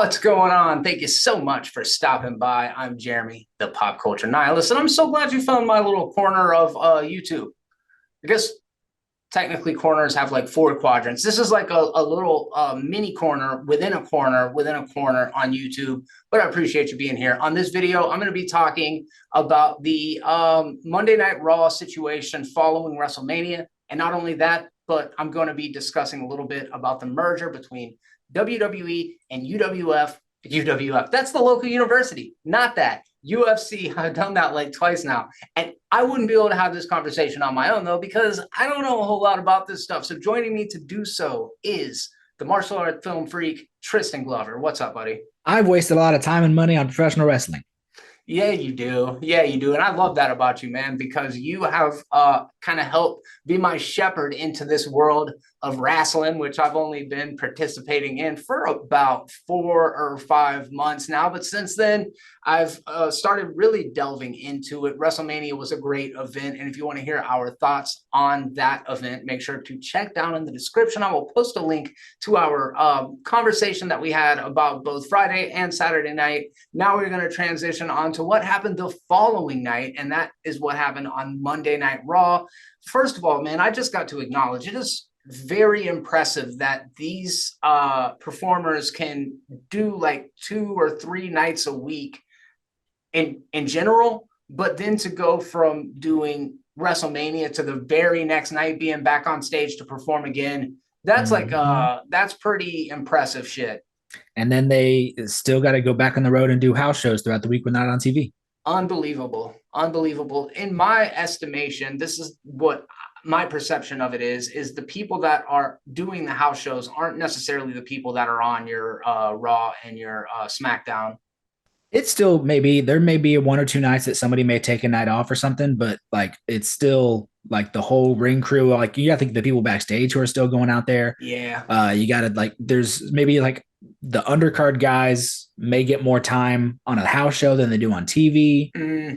What's going on? Thank you so much for stopping by. I'm Jeremy, the pop culture nihilist, and I'm so glad you found my little corner of YouTube. I guess technically corners have like four quadrants. This is like a little mini corner within a corner within a corner on YouTube. But I appreciate you being here. On this video, I'm going to be talking about the Monday Night Raw situation following WrestleMania. And not only that, but I'm going to be discussing a little bit about the merger between WWE and UWF. That's the local university, not that. UFC, I've done that like twice now. And I wouldn't be able to have this conversation on my own, though, because I don't know a whole lot about this stuff. So joining me to do so is the martial art film freak, Tristan Glover. What's up, buddy? I've wasted a lot of time and money on professional wrestling. Yeah, you do. Yeah, you do. And I love that about you, man, because you have kind of helped be my shepherd into this world of wrestling, which I've only been participating in for about 4 or 5 months now. But since then, I've started really delving into it. WrestleMania was a great event. And if you want to hear our thoughts on that event, make sure to check down in the description. I will post a link to our conversation that we had about both Friday and Saturday night. Now we're going to transition on to what happened the following night, and that is what happened on Monday Night Raw. First of all, man, I just got to acknowledge it is very impressive that these performers can do like 2 or 3 nights a week in general, but then to go from doing WrestleMania to the very next night being back on stage to perform again, that's like that's pretty impressive shit. And then they still got to go back on the road and do house shows throughout the week when not on TV. Unbelievable. Unbelievable. In my estimation, this is what my perception of it is the people that are doing the house shows aren't necessarily the people that are on your Raw and your SmackDown. It's still there may be 1 or 2 nights that somebody may take a night off or something, but like it's still like the whole ring crew. Like you got to think the people backstage who are still going out there. Yeah. You got to like there's maybe like the undercard guys may get more time on a house show than they do on TV.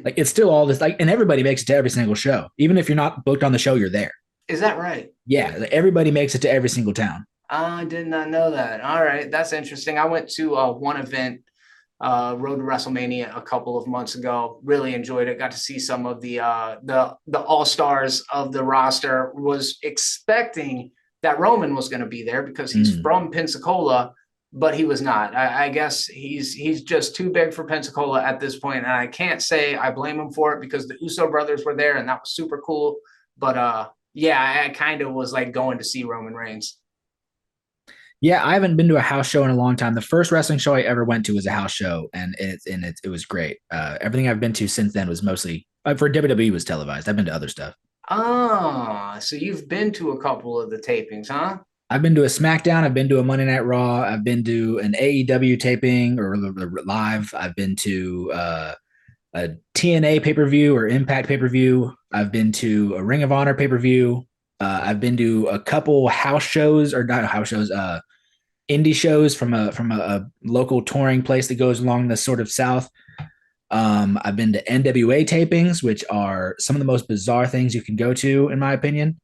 Like it's still all this like, and everybody makes it to every single show. Even if you're not booked on the show, you're there. Is that right? Yeah, like everybody makes it to every single town. I did not know that. All right, that's interesting. I went to one event, Road to WrestleMania, a couple of months ago. Really enjoyed it. Got to see some of the all stars of the roster. Was expecting that Roman was going to be there because he's from Pensacola, but he was not. I guess he's just too big for Pensacola at this point, and I can't say I blame him for it because the Uso brothers were there, and that was super cool. But yeah, I kind of was like going to see Roman Reigns. Yeah, I haven't been to a house show in a long time. The first wrestling show I ever went to was a house show, and it was great. Everything I've been to since then was mostly for WWE was televised. I've been to other stuff. Ah, so you've been to a couple of the tapings, huh? I've been to a SmackDown. I've been to a Monday Night Raw. I've been to an AEW taping or live. I've been to a TNA pay-per-view or Impact pay-per-view. I've been to a Ring of Honor pay-per-view. I've been to a couple house shows or not house shows, indie shows from a local touring place that goes along the sort of South. I've been to NWA tapings, which are some of the most bizarre things you can go to, in my opinion.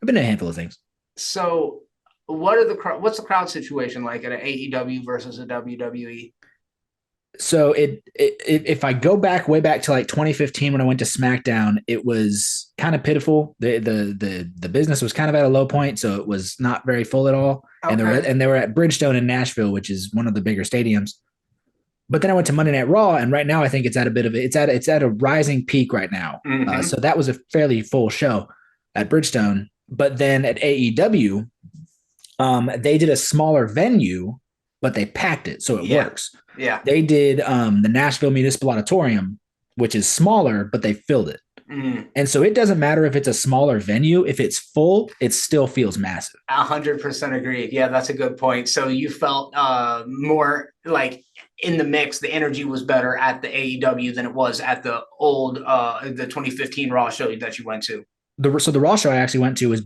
I've been to a handful of things. So what's the crowd situation like at an AEW versus a WWE? So if I go way back to like 2015 when I went to SmackDown, it was kind of pitiful. The business was kind of at a low point, so it was not very full at all. Okay. And they were at Bridgestone in Nashville, which is one of the bigger stadiums. But then I went to Monday Night Raw, and right now I think it's at a rising peak right now. So that was a fairly full show at Bridgestone. But then at AEW, they did a smaller venue, but they packed it, so it works. Yeah. They did the Nashville Municipal Auditorium, which is smaller, but they filled it. And so it doesn't matter if it's a smaller venue. If it's full, it still feels massive. 100% agree. Yeah, that's a good point. So you felt more like in the mix, the energy was better at the AEW than it was at the old the 2015 Raw show that you went to. So the Raw show I actually went to was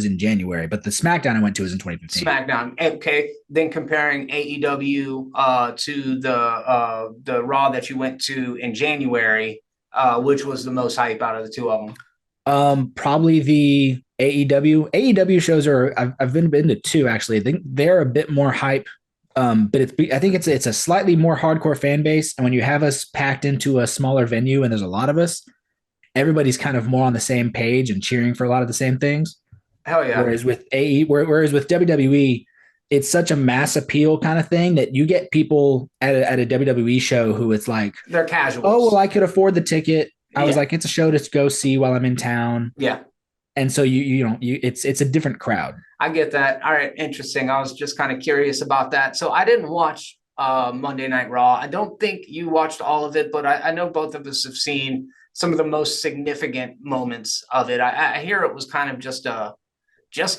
in January, but the SmackDown I went to was in 2015. SmackDown. Okay. Then comparing AEW to the Raw that you went to in January, which was the most hype out of the two of them? Probably the AEW. AEW shows I've been to two actually. I think they're a bit more hype But I think it's a slightly more hardcore fan base, and when you have us packed into a smaller venue and there's a lot of us, everybody's kind of more on the same page and cheering for a lot of the same things. Hell yeah. Whereas with WWE, it's such a mass appeal kind of thing that you get people at a WWE show who it's like, They're oh well, casuals. I could afford the ticket. I was Yeah. like, it's a show to go see while I'm in town, Yeah. and so it's a different crowd. I get that. All right, interesting. I was just kind of curious about that. So I didn't watch Monday Night Raw. I don't think you watched all of it, but I know both of us have seen some of the most significant moments of it. I hear it was kind of just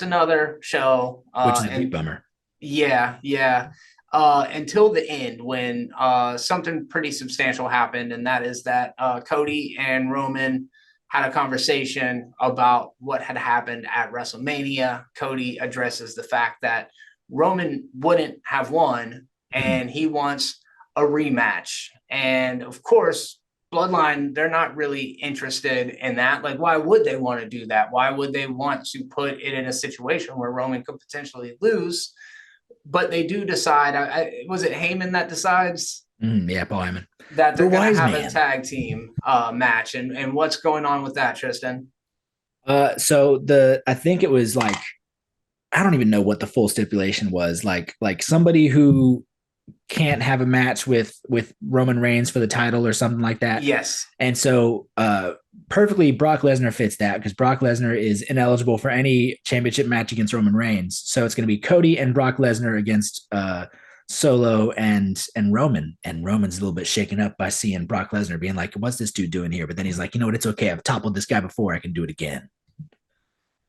another show. Which is a big And bummer. yeah, yeah. Until the end when something pretty substantial happened, and that is that Cody and Roman had a conversation about what had happened at WrestleMania. Cody addresses the fact that Roman wouldn't have won and he wants a rematch. And of course, Bloodline, they're not really interested in that. Like, why would they want to do that? Why would they want to put it in a situation where Roman could potentially lose? But they do decide. Was it Heyman that decides Yeah, Paul Heyman, that the they're going to wise have a man. tag team match? And what's going on with that, Tristan? So I think it was like I don't even know what the full stipulation was. Like somebody who can't have a match with Roman Reigns for the title or something like that. Yes. And so perfectly Brock Lesnar fits that because Brock Lesnar is ineligible for any championship match against Roman Reigns. So it's going to be Cody and Brock Lesnar against Solo and Roman. And Roman's a little bit shaken up by seeing Brock Lesnar being like, what's this dude doing here? But then he's like, you know what? It's okay. I've toppled this guy before. I can do it again.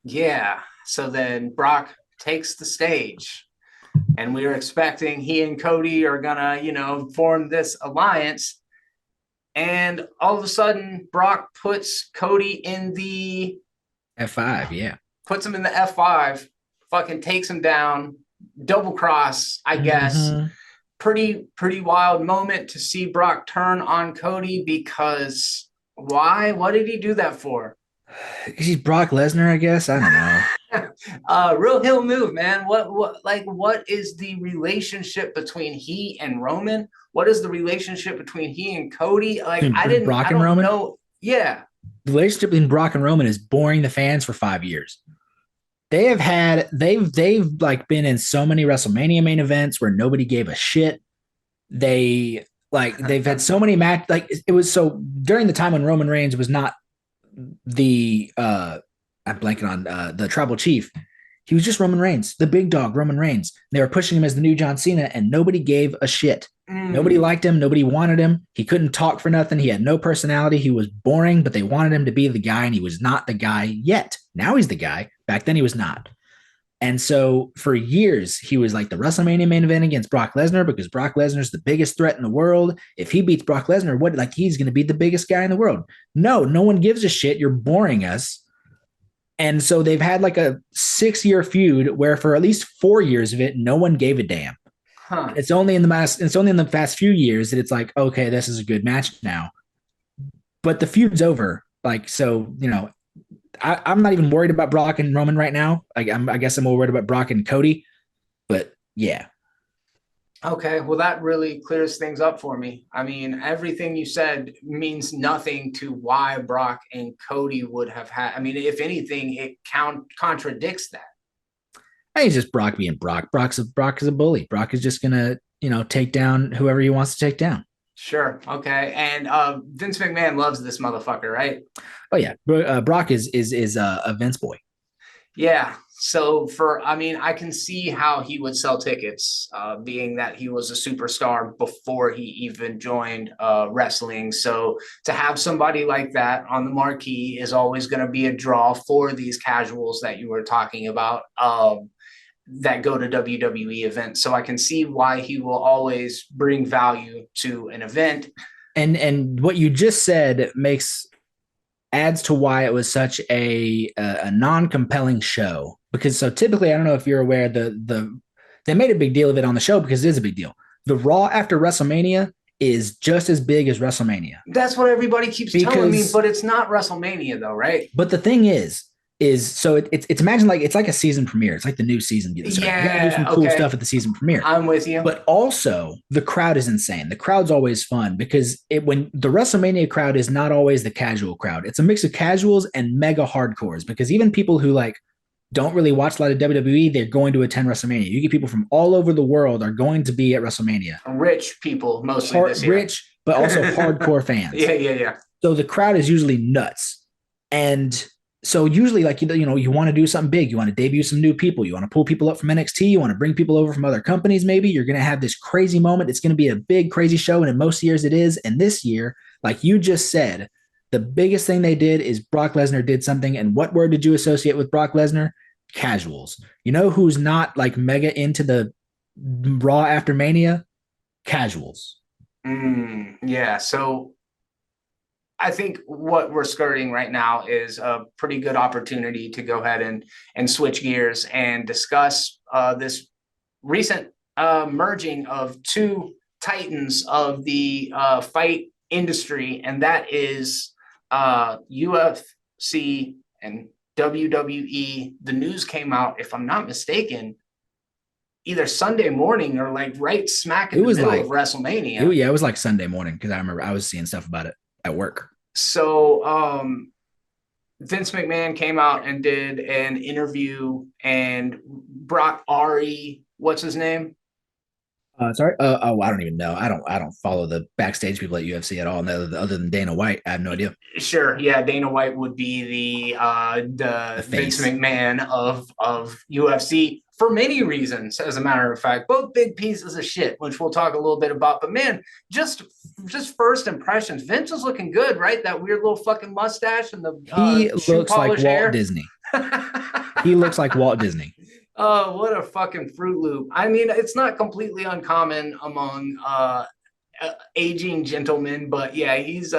Yeah. So then Brock takes the stage, and we were expecting he and Cody are gonna, form this alliance. And all of a sudden, Brock puts Cody in the F5, yeah. puts him in the F5, fucking takes him down, double cross, I guess. Mm-hmm. Pretty wild moment to see Brock turn on Cody because why? What did he do that for? He's Brock Lesnar, I guess. I don't know. Real heel move, man. What is the relationship between he and Roman? What is the relationship between he and Cody? Like, Between Brock I and don't Roman? know. Yeah. The relationship between Brock and Roman is boring the fans for 5 years. They've like been in so many WrestleMania main events where nobody gave a shit. They've had so many match like it was so during the time when Roman Reigns was not the I'm blanking on the tribal chief. He was just Roman Reigns, the big dog, Roman Reigns. They were pushing him as the new John Cena, and nobody gave a shit. Nobody liked him. Nobody wanted him. He couldn't talk for nothing. He had no personality. He was boring, but they wanted him to be the guy, and he was not the guy yet. Now he's the guy. Back then he was not. And so for years, he was like the WrestleMania main event against Brock Lesnar because Brock Lesnar's the biggest threat in the world. If he beats Brock Lesnar, he's going to be the biggest guy in the world. No one gives a shit. You're boring us. And so they've had like a 6-year feud where for at least 4 years of it, no one gave a damn. Huh. It's only in the past few years that it's like, okay, this is a good match now. But the feud's over. Like, so, I'm not even worried about Brock and Roman right now. I guess I'm more worried about Brock and Cody. But yeah. Okay, well, that really clears things up for me. I mean, everything you said means nothing to why Brock and Cody would have had. I mean, if anything, it contradicts that. I think it's just Brock being Brock. Brock is a bully. Brock is just gonna, take down whoever he wants to take down. Sure. Okay. And Vince McMahon loves this motherfucker, right? Oh yeah, Brock is a Vince boy. Yeah. So I can see how he would sell tickets, being that he was a superstar before he even joined wrestling. So to have somebody like that on the marquee is always going to be a draw for these casuals that you were talking about that go to WWE events. So I can see why he will always bring value to an event. And what you just said adds to why it was such a non-compelling show. Because so typically, I don't know if you're aware, they made a big deal of it on the show because it is a big deal. The Raw after WrestleMania is just as big as WrestleMania. That's what everybody keeps telling me, but it's not WrestleMania though, right? But the thing is, is so it's imagine like it's like a season premiere. It's like the new season gets started. You got to do some Yeah, cool okay. stuff at the season premiere. I'm with you. But also the crowd is insane. The crowd's always fun because when the WrestleMania crowd is not always the casual crowd. It's a mix of casuals and mega hardcores because even people who like don't really watch a lot of WWE, they're going to attend WrestleMania. You get people from all over the world are going to be at WrestleMania. Rich people mostly this year. Rich, but also hardcore fans. Yeah. So the crowd is usually nuts. And so usually like, you want to do something big. You want to debut some new people. You want to pull people up from NXT. You want to bring people over from other companies. Maybe you're going to have this crazy moment. It's going to be a big, crazy show. And in most years it is. And this year, like you just said, the biggest thing they did is Brock Lesnar did something. And what word did you associate with Brock Lesnar? Casuals. You know who's not like mega into the Raw after Mania? Casuals. Yeah. So I think what we're skirting right now is a pretty good opportunity to go ahead and switch gears and discuss this recent merging of two titans of the fight industry, and that is UFC and WWE. The news came out, if I'm not mistaken, either Sunday morning or like right smack in the middle of WrestleMania. It was like Sunday morning because I remember I was seeing stuff about it at work. So Vince McMahon came out and did an interview, and Brock what's his name? Sorry. I don't even know. I don't follow the backstage people at UFC at all. Other than Dana White, I have no idea. Sure. Yeah, Dana White would be the Vince McMahon of UFC for many reasons. As a matter of fact, both big pieces of shit, which we'll talk a little bit about. But man, just first impressions, Vince is looking good, right? That weird little fucking mustache and the he looks like Walt Disney. He looks like Walt Disney. Oh, what a fucking Fruit Loop. I mean, it's not completely uncommon among aging gentlemen, but yeah, he's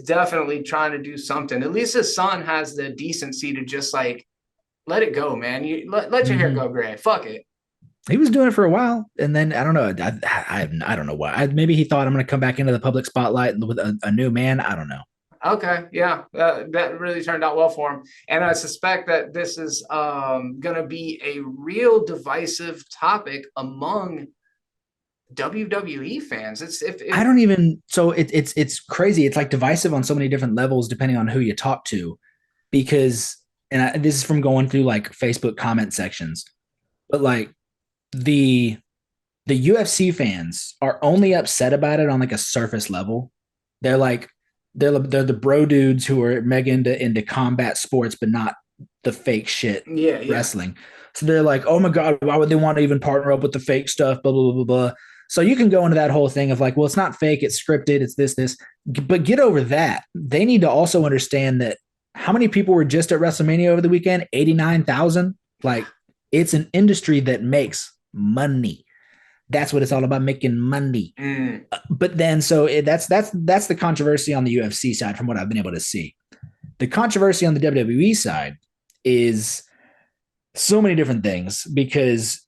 definitely trying to do something. At least his son has the decency to just like let it go, man. You let your hair go gray. Fuck it. He was doing it for a while, and then I don't know. I don't know why. Maybe he thought I'm going to come back into the public spotlight with a new man. I don't know. Okay, yeah, that really turned out well for him, and I suspect that this is going to be a real divisive topic among WWE fans. I don't even. So it's crazy. It's like divisive on so many different levels depending on who you talk to, because this is from going through like Facebook comment sections, but like the UFC fans are only upset about it on like a surface level. They're like. They're the bro dudes who are mega into combat sports, but not the fake shit wrestling. So they're like, oh my God, why would they want to even partner up with the fake stuff? Blah, blah, blah, blah. So you can go into that whole thing of like, well, it's not fake, it's scripted, it's this. But get over that. They need to also understand that how many people were just at WrestleMania over the weekend? 89,000. Like, it's an industry that makes money. That's what it's all about, making money. But then, so that's the controversy on the UFC side from what I've been able to see. The controversy on the WWE side is so many different things because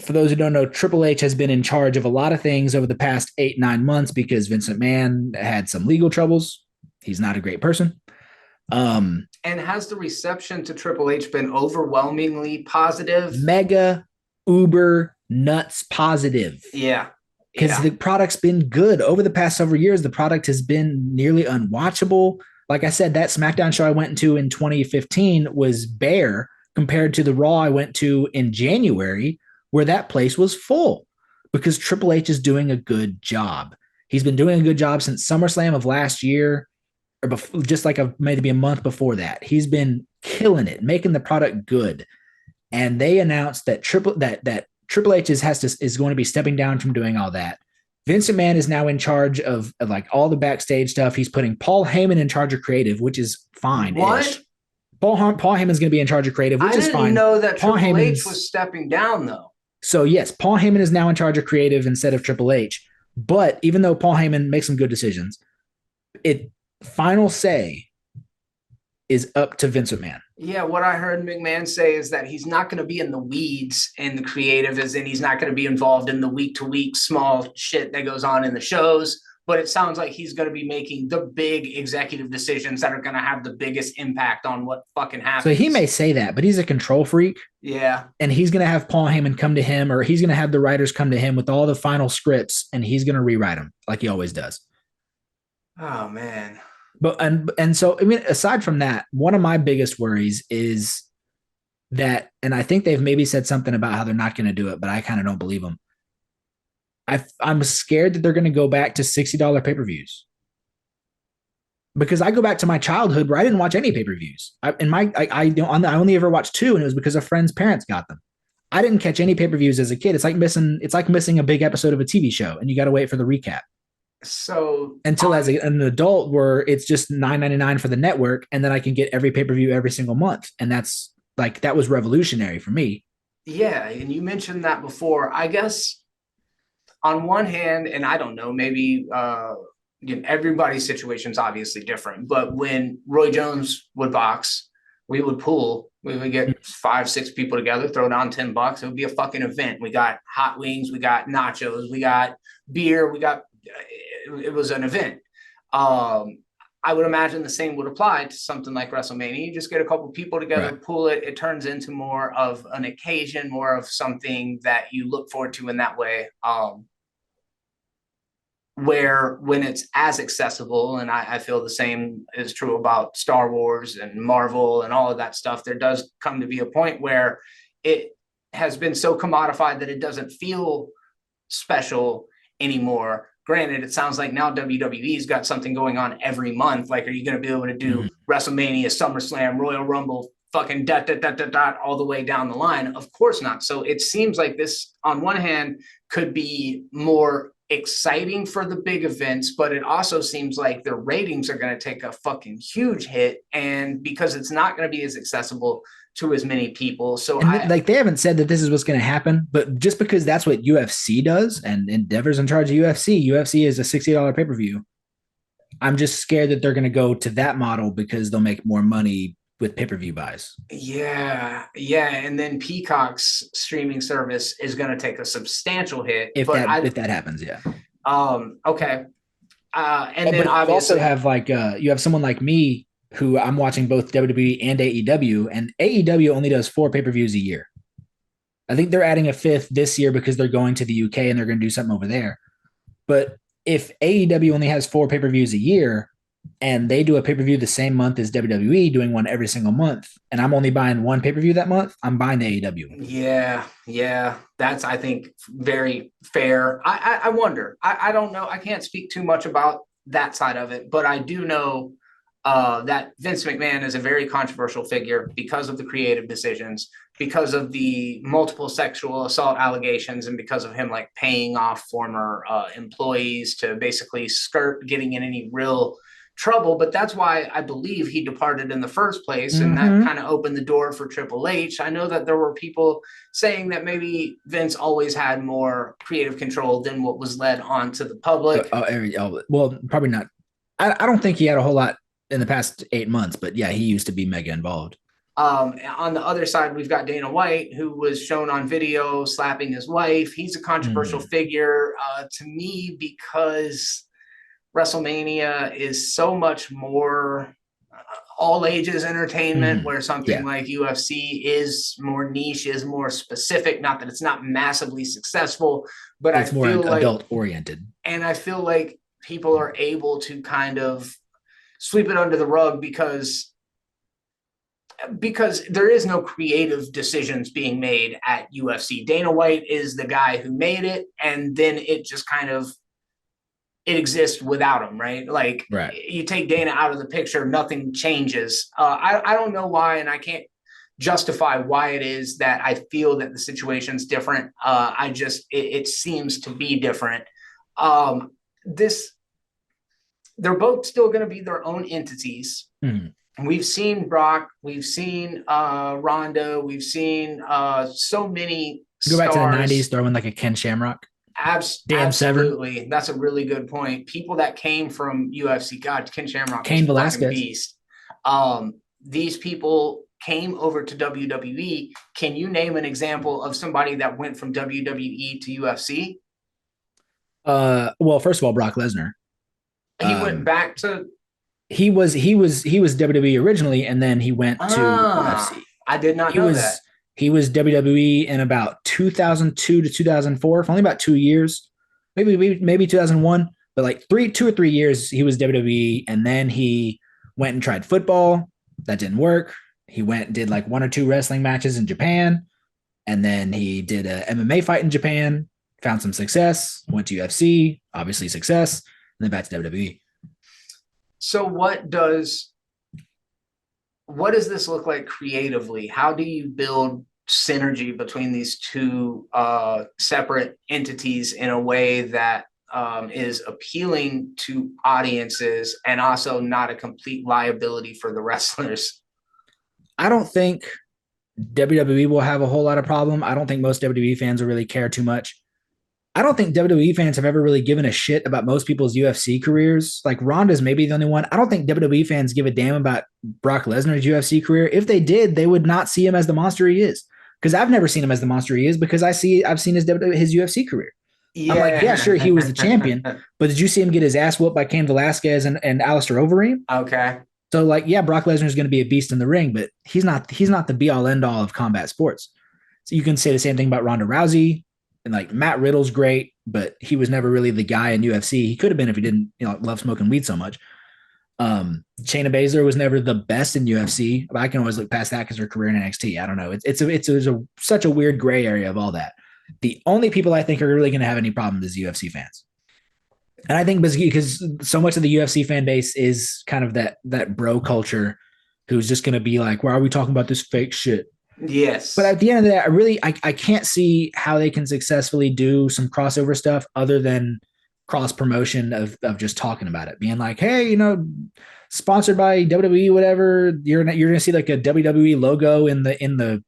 for those who don't know, Triple H has been in charge of a lot of things over the past 8-9 months because Vince McMahon had some legal troubles. He's not a great person. And has the reception to Triple H been overwhelmingly positive? Mega, uber, nuts positive. Yeah. Because the product's been good over the past several years. The product has been nearly unwatchable. Like I said, that SmackDown show I went to in 2015 was bare compared to the Raw I went to in January, where that place was full because Triple H is doing a good job. He's been doing a good job since SummerSlam of last year, or just like maybe a month before that. He's been killing it, making the product good. And they announced that Triple H is going to be stepping down from doing all that. Vince McMahon is now in charge of like all the backstage stuff. He's putting Paul Heyman in charge of creative, which is fine. What? Paul Heyman's going to be in charge of creative, which is fine. I didn't know that Triple H was stepping down, though. So, yes, Paul Heyman is now in charge of creative instead of Triple H. But even though Paul Heyman makes some good decisions, final say is up to Vince McMahon. Yeah, what I heard McMahon say is that he's not going to be in the weeds in the creative, as in he's not going to be involved in the week-to-week small shit that goes on in the shows, but it sounds like he's going to be making the big executive decisions that are going to have the biggest impact on what fucking So happens. he may say that, but he's a control freak. Yeah. And he's going to have Paul Heyman come to him, or he's going to have the writers come to him with all the final scripts, and he's going to rewrite them like he always does. Oh man. But and so I mean, aside from that, one of my biggest worries is that, and I think they've maybe said something about how they're not going to do it, but I kind of don't believe them. I'm scared that they're going to go back to $60 pay-per-views, because I go back to my childhood where I didn't watch any pay-per-views. I only ever watched two, and it was because a friend's parents got them. I didn't catch any pay-per-views as a kid. It's like missing a big episode of a TV show, and you got to wait for the recap. So Until as an adult, where it's just $9.99 for the network, and then I can get every pay-per-view every single month, and that's like, that was revolutionary for me. yeah, and you mentioned that before. I guess on one hand, and I don't know, maybe everybody's situation is obviously different, but when Roy Jones would box, we would pool. We would get 5-6 people together, throw down $10. It would be a fucking event. We got hot wings, we got nachos, we got beer, it was an event. I would imagine the same would apply to something like WrestleMania. You just get a couple people together, right, pool it. It turns into more of an occasion, more of something that you look forward to in that way. Where when it's as accessible, and I feel the same is true about Star Wars and Marvel and all of that stuff, there does come to be a point where it has been so commodified that it doesn't feel special anymore. Granted, it sounds like now WWE's got something going on every month. Like, are you going to be able to do WrestleMania, SummerSlam, Royal Rumble, fucking all the way down the line? Of course not. So it seems like this, on one hand, could be more exciting for the big events, but it also seems like the ratings are going to take a fucking huge hit, and because it's not going to be as accessible to as many people. So like, they haven't said that this is what's going to happen, but just because that's what UFC does, and Endeavor's in charge of UFC is a $60 pay-per-view. I'm just scared that they're going to go to that model because they'll make more money with pay-per-view buys. Yeah. And then Peacock's streaming service is going to take a substantial hit if that happens. Yeah. Okay. And then you also have you have someone like me, who I'm watching both WWE and AEW, and AEW only does 4 pay-per-views a year. I think they're adding a 5th this year because they're going to the UK and they're going to do something over there. But if AEW only has 4 pay-per-views a year, and they do a pay-per-view the same month as WWE, doing one every single month, and I'm only buying one pay-per-view that month, I'm buying the AEW. Yeah. That's, I think, very fair. I wonder. I don't know. I can't speak too much about that side of it, but I do know that Vince McMahon is a very controversial figure because of the creative decisions, because of the multiple sexual assault allegations, and because of him like paying off former employees to basically skirt getting in any real trouble. But that's why I believe he departed in the first place, and that kind of opened the door for Triple H. I know that there were people saying that maybe Vince always had more creative control than what was led on to the public. Well, probably not. I don't think he had a whole lot in the past 8 months, but yeah, he used to be mega involved. On the other side, we've got Dana White, who was shown on video slapping his wife. He's a controversial figure to me, because WrestleMania is so much more all ages entertainment, where something like UFC is more niche, is more specific. Not that it's not massively successful, but it's more adult oriented. And I feel like people are able to kind of sweep it under the rug because there is no creative decisions being made at UFC. Dana White is the guy who made it, and then it just kind of, it exists without him, right? Like, you take Dana out of the picture, nothing changes. I don't know why, and I can't justify why it is that I feel that the situation's different. It seems to be different. They're both still going to be their own entities. We've seen Brock, we've seen Ronda, we've seen so many Go back stars. To the 90s, throw in like a Ken Shamrock. Absolutely. Severn. That's a really good point. People that came from UFC, God, Ken Shamrock, Cain Velasquez, beast. These people came over to WWE. Can you name an example of somebody that went from WWE to UFC? Well, first of all, Brock Lesnar. He went back to He was WWE originally, and then he went to UFC. I did not He know that. was he was WWE in about 2002 to 2004 for only about 2 years, maybe 2001, but like 2 or 3 years he was WWE, and then he went and tried football. That didn't work. He went and did like one or two wrestling matches in Japan, and then he did a MMA fight in Japan, found some success, went to UFC, obviously success, and then back to WWE. So what does this look like creatively? How do you build synergy between these two separate entities in a way that is appealing to audiences and also not a complete liability for the wrestlers? I don't think WWE will have a whole lot of problem. I don't think most WWE fans will really care too much. I don't think WWE fans have ever really given a shit about most people's UFC careers. Like Ronda's maybe the only one. I don't think WWE fans give a damn about Brock Lesnar's UFC career. If they did, they would not see him as the monster he is. Because I've never seen him as the monster he is because I've seen his UFC career. Yeah. I'm like, yeah, sure, he was the champion, but did you see him get his ass whooped by Cain Velasquez and Alistair Overeem? Okay. So like, yeah, Brock Lesnar is going to be a beast in the ring, but he's not the be all end all of combat sports. So you can say the same thing about Ronda Rousey, and like Matt Riddle's great, but he was never really the guy in UFC. He could have been if he didn't, love smoking weed so much. Shayna Baszler was never the best in UFC, but I can always look past that because her career in NXT. I don't know. It's such a weird gray area of all that. The only people I think are really going to have any problem is UFC fans. And I think because so much of the UFC fan base is kind of that bro culture who's just going to be like, why are we talking about this fake shit? Yes. But at the end of that, I can't see how they can successfully do some crossover stuff other than cross promotion of just talking about it, being like, hey, sponsored by WWE, whatever. You're going to see like a WWE logo in the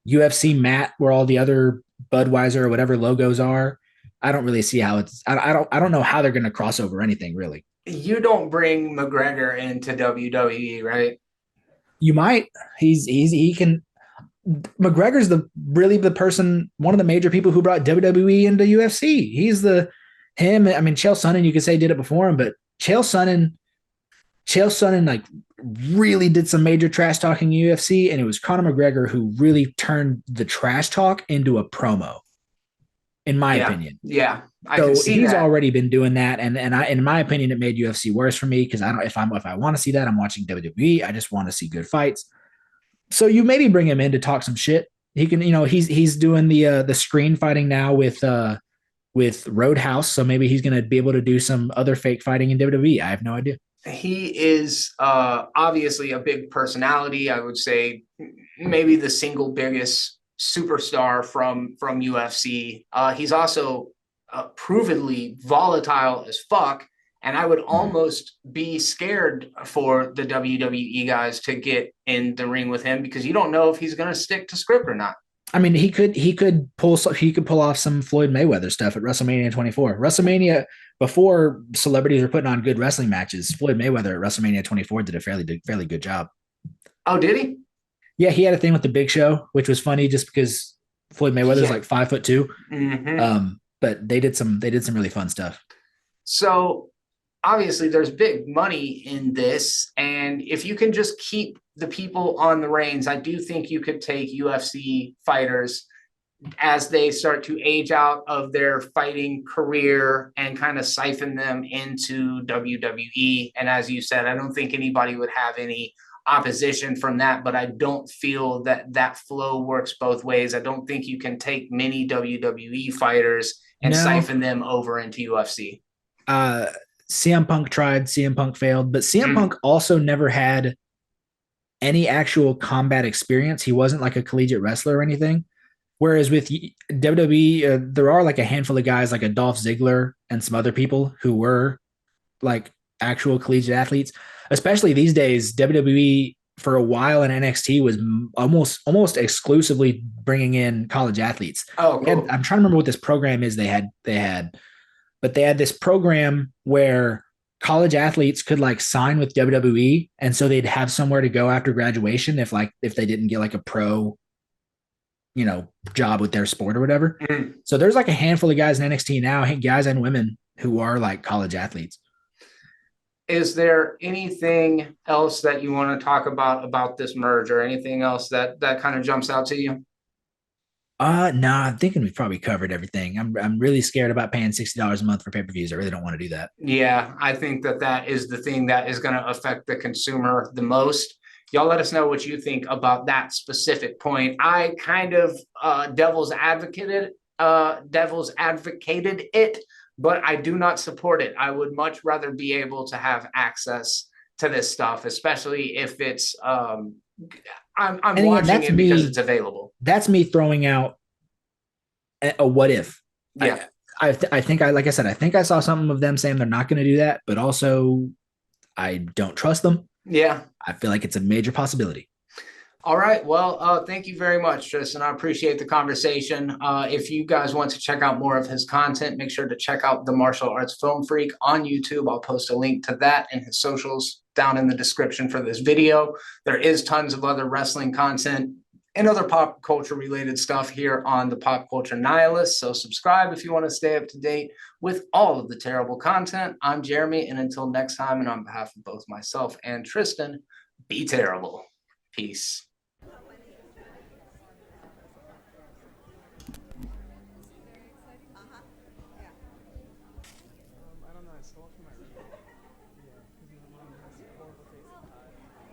UFC mat where all the other Budweiser or whatever logos are. I don't really see how I don't know how they're going to cross over anything really. You don't bring McGregor into WWE, right? You might. He can. McGregor's the person, one of the major people who brought WWE into UFC. He's him. I mean, Chael Sonnen, you could say did it before him, but Chael Sonnen like really did some major trash talking in UFC, and it was Conor McGregor who really turned the trash talk into a promo, in my opinion. Yeah, I can see he's that. already been doing that, and in my opinion, it made UFC worse for me because if I want to see that, I'm watching WWE. I just want to see good fights. So you maybe bring him in to talk some shit. He can, he's doing the screen fighting now with Roadhouse, so maybe he's going to be able to do some other fake fighting in WWE. I have no idea. He is obviously a big personality. I would say maybe the single biggest superstar from UFC. He's also provenly volatile as fuck. And I would almost be scared for the WWE guys to get in the ring with him because you don't know if he's going to stick to script or not. I mean, he could pull off some Floyd Mayweather stuff at WrestleMania 24. WrestleMania, before celebrities were putting on good wrestling matches, Floyd Mayweather at WrestleMania 24 did a fairly good job. Oh, did he? Yeah, he had a thing with the Big Show, which was funny just because Floyd Mayweather's like 5'2". Mm-hmm. But they did some really fun stuff. So obviously there's big money in this, and if you can just keep the people on the reins, I do think you could take UFC fighters as they start to age out of their fighting career and kind of siphon them into WWE. And as you said, I don't think anybody would have any opposition from that, but I don't feel that flow works both ways. I don't think you can take many WWE fighters and siphon them over into UFC. CM Punk tried, CM Punk failed, but CM Punk also never had any actual combat experience. He wasn't like a collegiate wrestler or anything. Whereas with WWE, there are like a handful of guys like a Dolph Ziggler and some other people who were like actual collegiate athletes, especially these days. WWE for a while in NXT was almost exclusively bringing in college athletes. Oh, cool. I'm trying to remember what this program is. They had this program where college athletes could like sign with WWE, and so they'd have somewhere to go after graduation if they didn't get like a pro, job with their sport or whatever. Mm-hmm. So there's like a handful of guys in NXT now, guys and women who are like college athletes. Is there anything else that you want to talk about this merge, or anything else that kind of jumps out to you? No, I'm thinking we've probably covered everything. I'm really scared about paying $60 a month for pay-per-views. I really don't want to do that. Yeah, I think that is the thing that is going to affect the consumer the most. Y'all let us know what you think about that specific point. I kind of devil's advocated it, but I do not support it. I would much rather be able to have access to this stuff, especially if it's I'm And again, watching that's it because me. it's available. That's me throwing out a what if. Yeah. I think like I said, I think I saw something of them saying they're not going to do that, but also I don't trust them. Yeah. I feel like it's a major possibility. All right. Well, thank you very much, Tristan. I appreciate the conversation. If you guys want to check out more of his content, make sure to check out the Martial Arts Film Freak on YouTube. I'll post a link to that and his socials down in the description for this video. There is tons of other wrestling content and other pop culture related stuff here on the Pop Culture Nihilist. So subscribe if you want to stay up to date with all of the terrible content. I'm Jeremy, and until next time, and on behalf of both myself and Tristan, be terrible. Peace.